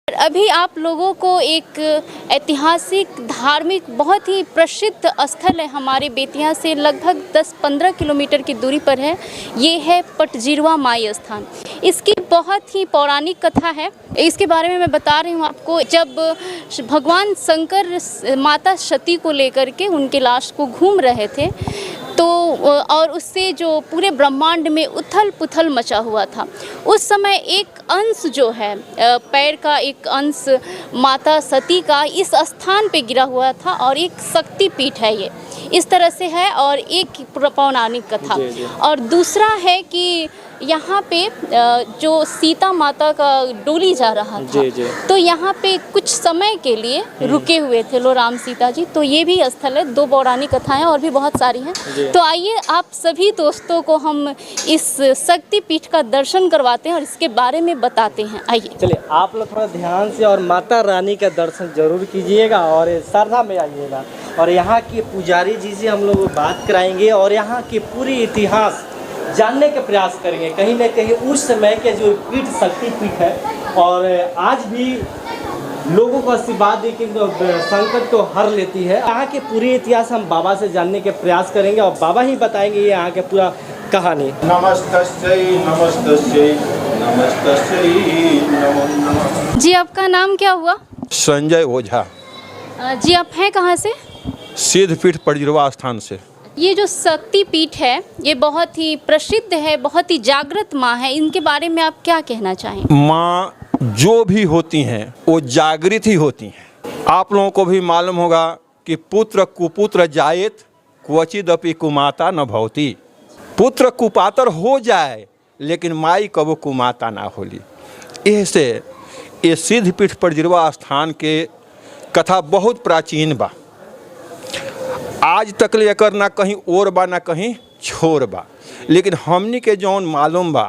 अभी आप लोगों को एक ऐतिहासिक धार्मिक बहुत ही प्रसिद्ध स्थल है, हमारे बेतिया से लगभग 10-15 किलोमीटर की दूरी पर है। ये है पटजिरवा माई स्थान। इसकी बहुत ही पौराणिक कथा है। इसके बारे में मैं बता रही हूँ आपको। जब भगवान शंकर माता सती को लेकर के उनके लाश को घूम रहे थे तो और उससे जो पूरे ब्रह्मांड में उथल पुथल मचा हुआ था, उस समय एक अंश जो है पैर का एक अंश माता सती का इस स्थान पे गिरा हुआ था और एक शक्ति पीठ है, ये इस तरह से है। और एक पौराणिक कथा और दूसरा है कि यहाँ पे जो सीता माता का डोली जा रहा था तो यहाँ पे कुछ समय के लिए रुके हुए थे लो राम सीता जी। तो ये भी स्थल है। दो पौराणिक कथाएं और भी बहुत सारी हैं। तो आइए आप सभी दोस्तों को हम इस शक्ति पीठ का दर्शन करवाते हैं और इसके बारे में बताते हैं। आइए चलिए, आप लोग थोड़ा ध्यान से और माता रानी का दर्शन जरूर कीजिएगा और श्रद्धा में आइएगा। और यहाँ के पुजारी जी से हम लोग बात कराएंगे और यहाँ की पूरी इतिहास जानने का प्रयास करेंगे। कहीं न कहीं उस समय के जो पीठ शक्ति पीठ है और आज भी लोगों को आशीर्वाद दे के संकट को हर लेती है। यहाँ के पूरी इतिहास हम बाबा से जानने के प्रयास करेंगे और बाबा ही बताएंगे ये यहाँ के पूरा कहानी। नमस्तस्यै नमस्तस्यै नमस्तस्यै नमो नमः। जी, आपका नाम क्या हुआ? संजय ओझा। जी, आप हैं कहाँ से? सिद्धपीठ पटजिरवा स्थान से। ये जो शक्ति पीठ है ये बहुत ही प्रसिद्ध है, बहुत ही जागृत माँ है। इनके बारे में आप क्या कहना चाहें? माँ जो भी होती हैं वो जागृत ही होती हैं। आप लोगों को भी मालूम होगा कि पुत्र कुपुत्र जायेत क्वचिदपि कुमाता न भवति। पुत्र कुपातर हो जाए लेकिन माई कबो कुमाता ना होली। ऐसे ये सिद्धपीठ पटजिरवा स्थान के कथा बहुत प्राचीन बा। आज तक लेकर ना कहीं और बा ना कहीं छोर बा। लेकिन हमनी के जौन मालूम बा,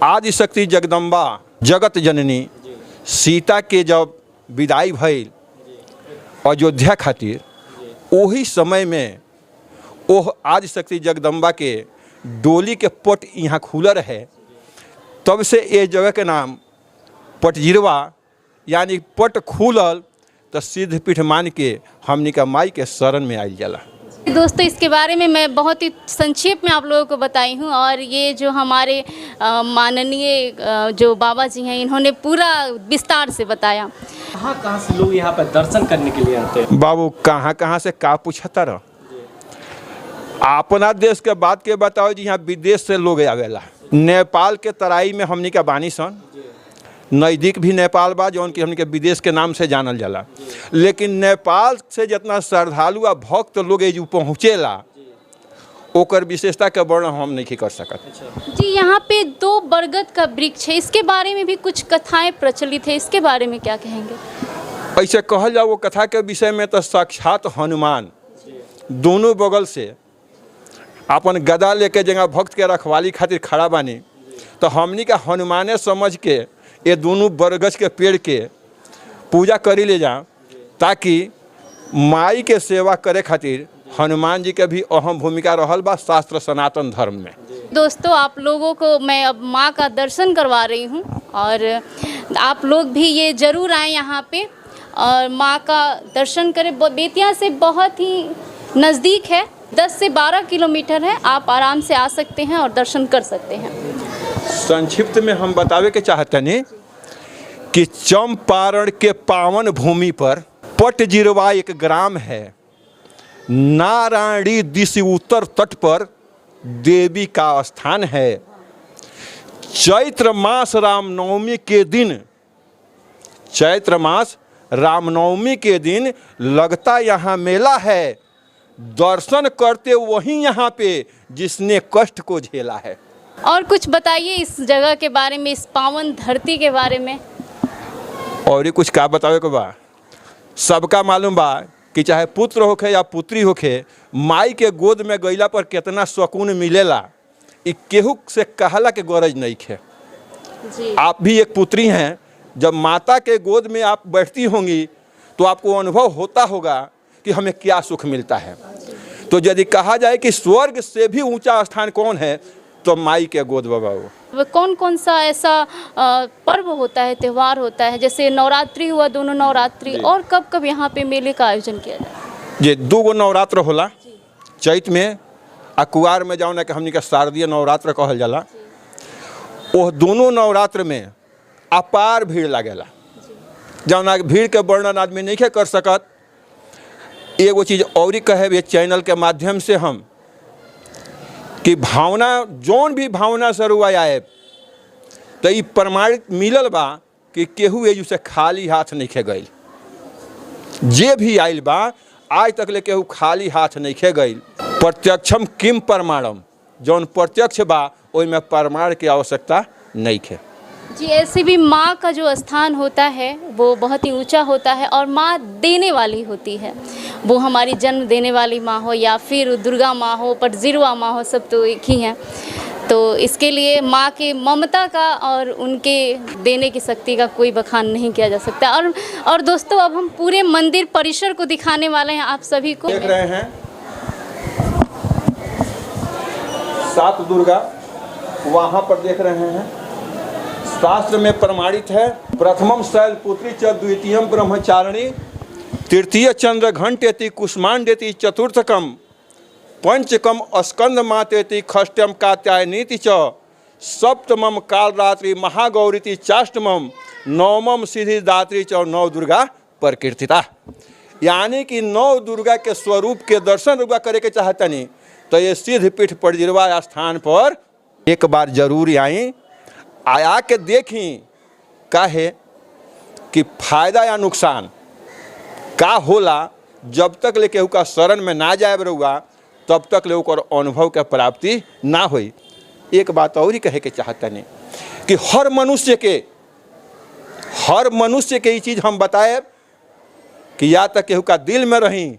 आदि शक्ति जगदम्बा जगत जननी सीता के जब विदाई भइल अयोध्या खातिर, वही समय में ओह आदि शक्ति जगदम्बा के डोली के पट यहाँ खुलर है। तब से ये जगह के नाम पटजिरवा यानी पट खुलल तो सिद्धपीठ मान के हमनी का माई के शरण में आई जाला। दोस्तों, इसके बारे में मैं बहुत ही संक्षेप में आप लोगों को बताई हूँ और ये जो हमारे माननीय जो बाबा जी हैं इन्होंने पूरा विस्तार से बताया। कहाँ से लोग यहाँ पर दर्शन करने के लिए आते हैं? बाबू कहाँ से का पूछता रह। अपना देश के बात के बताओ जी, यहाँ विदेश से लोग आवेला। नेपाल के तराई में हमनी का बानी सन, नज़दीक भी नेपाल बा जौन कि हमनी के विदेश के नाम से जानल जाला। लेकिन नेपाल से जितना श्रद्धालु आ भक्त लोग जो पहुँचेला ओकर विशेषता के वर्णन हम नहीं कर सकत। जी, यहाँ पे 2 बरगद का वृक्ष है, इसके बारे में भी कुछ कथाएं प्रचलित है, इसके बारे में क्या कहेंगे? ऐसे कहल जाओ वो कथा के विषय में तो साक्षात हनुमान दोनों बगल से अपन गदा लेके जगह भक्त के रखवाली खातिर खड़ा बानी। तो हमनी का हनुमाने समझ के ये दोनों बरगद के पेड़ के पूजा करी ले जा, ताकि माई के सेवा करे खातिर हनुमान जी के भी अहम भूमिका रहल बा शास्त्र सनातन धर्म में। दोस्तों, आप लोगों को मैं अब माँ का दर्शन करवा रही हूँ और आप लोग भी ये ज़रूर आएँ यहाँ पे और माँ का दर्शन करें। बेतिया से बहुत ही नज़दीक है, 10 से 12 किलोमीटर है। आप आराम से आ सकते हैं और दर्शन कर सकते हैं। संक्षिप्त में हम बतावे के चाहते हैं कि चंपारण के पावन भूमि पर पटजिरवा एक ग्राम है। नारायणी दिशि उत्तर तट पर देवी का स्थान है। चैत्र मास रामनवमी के दिन लगता यहाँ मेला है। दर्शन करते वहीं यहाँ पे जिसने कष्ट को झेला है। और कुछ बताइए इस जगह के बारे में, इस पावन धरती के बारे में। और ये कुछ का बतावे को बा, सबका मालूम बा कि चाहे पुत्र होखे या पुत्री होखे, माई के गोद में गईला पर कितना सुकून मिलेला, ये केहू से कहला के गरज नहीं है। आप भी एक पुत्री हैं, जब माता के गोद में आप बैठती होंगी तो आपको अनुभव होता होगा कि हमें क्या सुख मिलता है। तो यदि कहा जाए कि स्वर्ग से भी ऊंचा स्थान कौन है, तो माई के गोद बबाओ। वो कौन कौन सा ऐसा पर्व होता है, त्यौहार होता है, जैसे नवरात्रि हुआ, दोनों नवरात्रि, और कब कब यहाँ पे मेले का आयोजन किया जाता है? ये 2 नवरात्र होला, चैत में आ कुआर में जाओ ना कि हमनी के शारदीय नवरात्र कहल जाला। वो दोनों नवरात्र में अपार भीड़ लागेला, जौना भीड़ के वर्णन आदमी नहीं कर सकत। एगो चीज़ और कहे ये चैनल के माध्यम से हम कि भावना जौन भी भावना से रुआ आए तो ये प्रमाणित मिलल बा कि केहू एजू से खाली हाथ नहीं खे गई। जे भी आइल बा आज तक ले केहू खाली हाथ नहीं खे गई। प्रत्यक्षम किम प्रमाणम, जौन प्रत्यक्ष बा ओई में प्रमाण की आवश्यकता नहीं खे। जी, ऐसे भी माँ का जो स्थान होता है वो बहुत ही ऊंचा होता है, और माँ देने वाली होती है। वो हमारी जन्म देने वाली माँ हो या फिर दुर्गा माँ हो, पटजिरवा माँ हो, सब तो एक ही हैं। तो इसके लिए माँ के ममता का और उनके देने की शक्ति का कोई बखान नहीं किया जा सकता। और दोस्तों, अब हम पूरे मंदिर परिसर को दिखाने वाले हैं आप सभी को। देख रहे हैं 7 दुर्गा वहाँ पर देख रहे हैं। शास्त्र में प्रमाणित है, प्रथमम शैलपुत्री च द्वितीयम ब्रह्मचारिणी तृतीय चंद्र घंटेति कुष्मांडेति चतुर्थकम पंचकम स्कंद मातेति षष्ठम कात्यायनीति च सप्तमम कालरात्रि महागौरीति चाष्टमम नवमम सिद्धिदात्री च 9 दुर्गा प्रकीर्तिता। यानी कि 9 दुर्गा के स्वरूप के दर्शन रुआ करे के चाहतनी तो ये सिद्धपीठ पटजिरवा स्थान पर एक बार जरूर आई, आया के देखी काहे कि फायदा या नुकसान का होला। जब तक ले केहू का शरण में ना जाए रहुआ तब तक ले ओकर अनुभव के प्राप्ति ना होई। एक बात और ही कहे के चाहतनी कि हर मनुष्य के ये चीज़ हम बताए कि या तक केहू का दिल में रही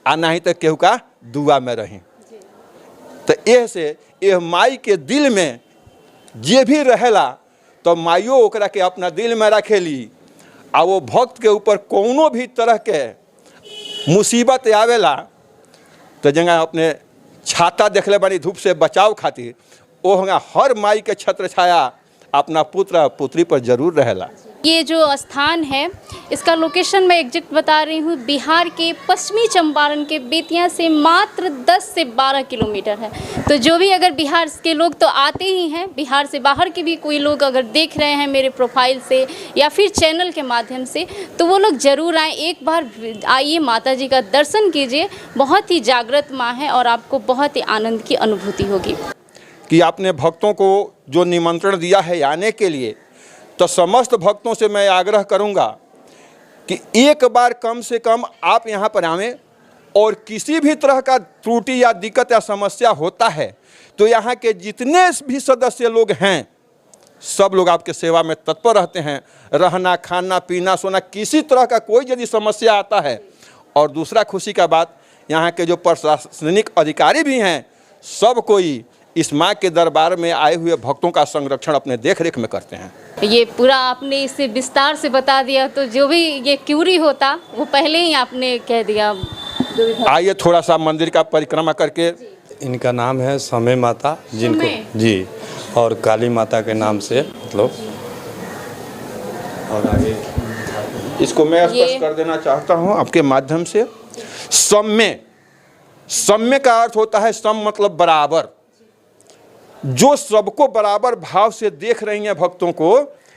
आ नहीं तक केहू का दुआ में रही। तो ऐसे यह माई के दिल में जे भी रहेला तो माइयो ओकरा के अपना दिल में रखेली। आ वो भक्त के ऊपर कोनो भी तरह के मुसीबत आवेला तो जगह अपने छाता देखले बानी धूप से बचाव खातिर, वो हर माई के छत्र छाया अपना पुत्र पुत्री पर जरूर रहेला। ये जो स्थान है इसका लोकेशन मैं एग्जैक्ट बता रही हूँ, बिहार के पश्चिमी चंपारण के बेतिया से मात्र 10 से 12 किलोमीटर है। तो जो भी अगर बिहार के लोग तो आते ही हैं, बिहार से बाहर के भी कोई लोग अगर देख रहे हैं मेरे प्रोफाइल से या फिर चैनल के माध्यम से, तो वो लोग ज़रूर आएँ, एक बार आइए, माता जी का दर्शन कीजिए। बहुत ही जागृत माँ है और आपको बहुत ही आनंद की अनुभूति होगी। कि आपने भक्तों को जो निमंत्रण दिया है आने के लिए, तो समस्त भक्तों से मैं आग्रह करूंगा कि एक बार कम से कम आप यहाँ पर आवें, और किसी भी तरह का त्रुटि या दिक्कत या समस्या होता है तो यहाँ के जितने भी सदस्य लोग हैं सब लोग आपके सेवा में तत्पर रहते हैं। रहना, खाना, पीना, सोना, किसी तरह का कोई यदि समस्या आता है। और दूसरा खुशी का बात, यहाँ के जो प्रशासनिक अधिकारी भी हैं सब कोई इस माँ के दरबार में आए हुए भक्तों का संरक्षण अपने देख रेख में करते हैं। ये पूरा आपने इसे विस्तार से बता दिया, तो जो भी ये क्यूरी होता वो पहले ही आपने कह दिया। आइए थोड़ा सा मंदिर का परिक्रमा करके। इनका नाम है समय माता, जिनको जी और काली माता के नाम से मतलब, और आगे इसको मैं स्पष्ट कर देना चाहता हूँ आपके माध्यम से। सम्य का अर्थ होता है सम मतलब बराबर, जो सबको बराबर भाव से देख रही हैं भक्तों को,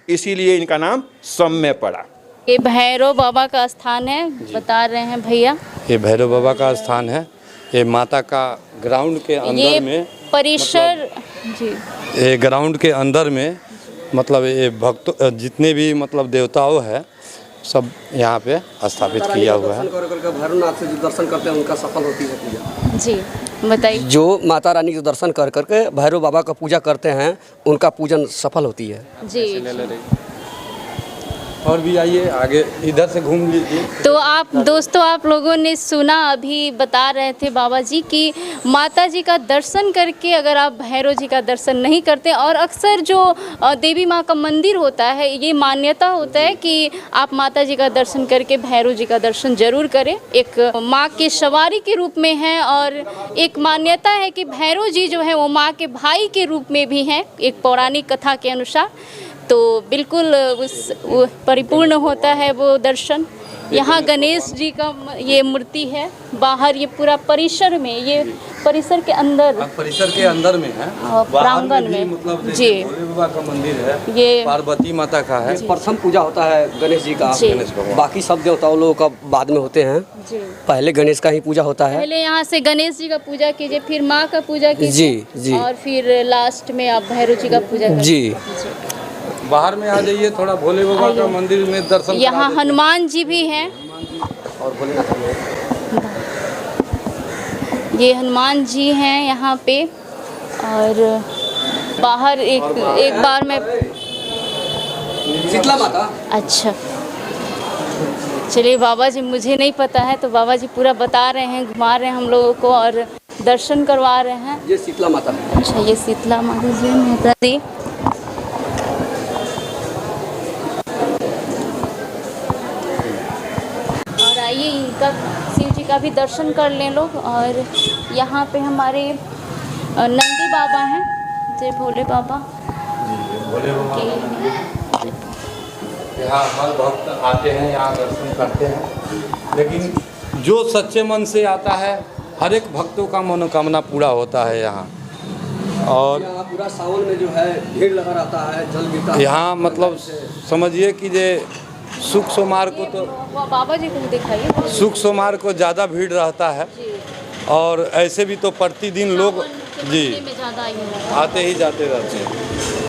इसीलिए इनका नाम सम्य पड़ा। ये भैरव बाबा का स्थान है, बता रहे हैं भैया। ये भैरव बाबा का स्थान है। ये माता का ग्राउंड के अंदर में परिसर जी, ये ग्राउंड के अंदर में मतलब ये भक्त जितने भी मतलब देवताओं है सब यहाँ पे स्थापित किया हुआ है। भैरवनाथ से जो दर्शन करते हैं उनका सफल होती है पूजा। जी बताइए। जो माता रानी के दर्शन कर करके भैरव बाबा का पूजा करते हैं उनका पूजन सफल होती है। जी और भी आइए आगे इधर से घूम लीजिए। तो आप दोस्तों, आप लोगों ने सुना, अभी बता रहे थे बाबा जी कि माता जी का दर्शन करके अगर आप भैरव जी का दर्शन नहीं करते, और अक्सर जो देवी माँ का मंदिर होता है, ये मान्यता होता है कि आप माता जी का दर्शन करके भैरव जी का दर्शन जरूर करें। एक माँ के सवारी के रूप में है, और एक मान्यता है कि भैरव जी जो है वो माँ के भाई के रूप में भी हैं, एक पौराणिक कथा के अनुसार। तो बिल्कुल वो परिपूर्ण होता है वो दर्शन। यहाँ गणेश जी का ये मूर्ति है, बाहर ये पूरा परिसर में, ये परिसर के अंदर, परिसर के अंदर में है, प्रांगण में मतलब जी भोले बाबा का मंदिर है, ये पार्वती माता का है। प्रथम पूजा होता है गणेश जी का, जी। बाकी सब देवताओं लोगों का बाद में होते हैं। जी। पहले गणेश का ही पूजा होता है। पहले यहाँ से गणेश जी का पूजा कीजिए, फिर माँ का पूजा कीजिए, जी, जी। और फिर लास्ट में आप भैरव जी का पूजा करिए। जी। बाहर में आ जाइए, थोड़ा भोले बाबा का मंदिर में दर्शन करा यहाँ देते हैं। हनुमान जी भी हैं, और भोलेनाथ ये हनुमान जी हैं यहाँ पे। और बाहर एक बार मैं, शीतला माता। अच्छा चलिए, बाबा जी मुझे नहीं पता है, तो बाबा जी पूरा बता रहे हैं, घुमा रहे हैं हम लोगों को और दर्शन करवा रहे हैं। ये शीतला माता है। अच्छा, ये शीतला माता जी, माता जी। और आइए इनका, शिव जी का भी दर्शन कर लें लोग। और यहाँ पे हमारे नंदी बाबा हैं, जय भोले बाबा। भोले बाबा यहाँ हर भक्त आते हैं, यहाँ दर्शन करते हैं। लेकिन जो सच्चे मन से आता है, हर एक भक्तों का मनोकामना पूरा होता है यहाँ। और यहाँ पूरा सावन में जो है भीड़ लगा रहता है, जल गिरता है। यहाँ मतलब समझिए कि जे सुख सोमवार को तो वो बाबा जी को भी दिखाइए। सुख सोमवार को ज़्यादा भीड़ रहता है, और ऐसे भी तो प्रतिदिन लोग जी में ज़्यादा आई है। आते ही जाते रहते हैं।